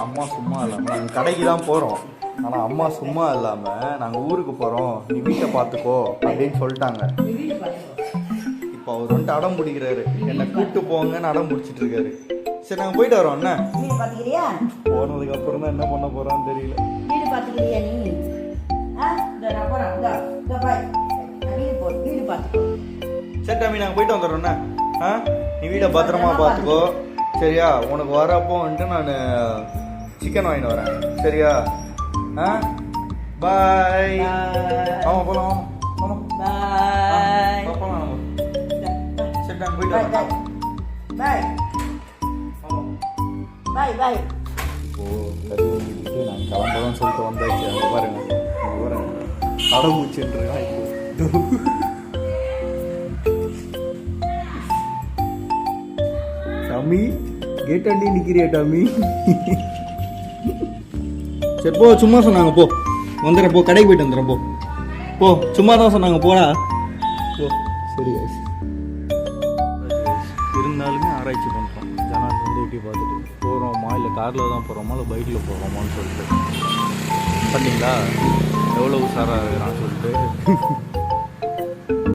அம்மா சும்மா இல்லாமல் நாங்கள் கடைக்கு தான் போகிறோம். ஆனால் அம்மா சும்மா இல்லாமல் நாங்கள் ஊருக்கு போகிறோம், நீ வீட்டை பார்த்துக்கோ அப்படின்னு சொல்லிட்டாங்க. இப்போ அவர் வந்துட்டு அடம் பிடிக்கிறாரு, என்னை கூப்பிட்டு போங்கன்னு அடம் பிடிச்சிட்டு இருக்காரு. சரி நாங்கள் போயிட்டு வரோம். என்ன போனதுக்கு அப்புறம் தான் என்ன பண்ண போகிறான்னு தெரியல. வீடு பார்த்துக்கிறியா நீ? சரி டாமி நாங்கள் போயிட்டு வந்துடுறோம். என்ன நீ வீடை பத்திரமா பார்த்துக்கோ சரியா? உனக்கு வரப்போ வந்துட்டு நான் சிக்கன் வாங்கிட்டு வரேன் சரியா? பாய். ஆமாம் போகலாம். ஆமாம் போகலாம். சரி டாமி போயிட்டு வரேன். பாய் பாய் பாய். கறி வாங்கிட்டு நாங்கள் கிளம்பதான் சொல்லிட்டு வந்தாச்சு. அங்கே பாருங்க அடமூச்சுன்றான் இப்போ. டாமி கேட்டாண்டி நிற்கிறியா டாமி? சரி போ, சும்மா சொன்னாங்க போ, வந்துடுறேன் போ, கடைக்கு போயிட்டு வந்துடுறேன் போ. போ சும்மா தான் சொன்னாங்க போடா போ. சரி இருந்தாலுமே ஆராய்ச்சி பண்ணுறோம். ஜனால் வந்து எட்டி பார்த்துட்டு போகிறோமா இல்லை காரில் தான் போகிறோமா இல்லை பைக்கில் போகிறோமான்னு சொல்லிட்டு பார்த்தீங்களா எவ்வளோ உஷாராக இருக்கிறான்னு சொல்லிட்டு.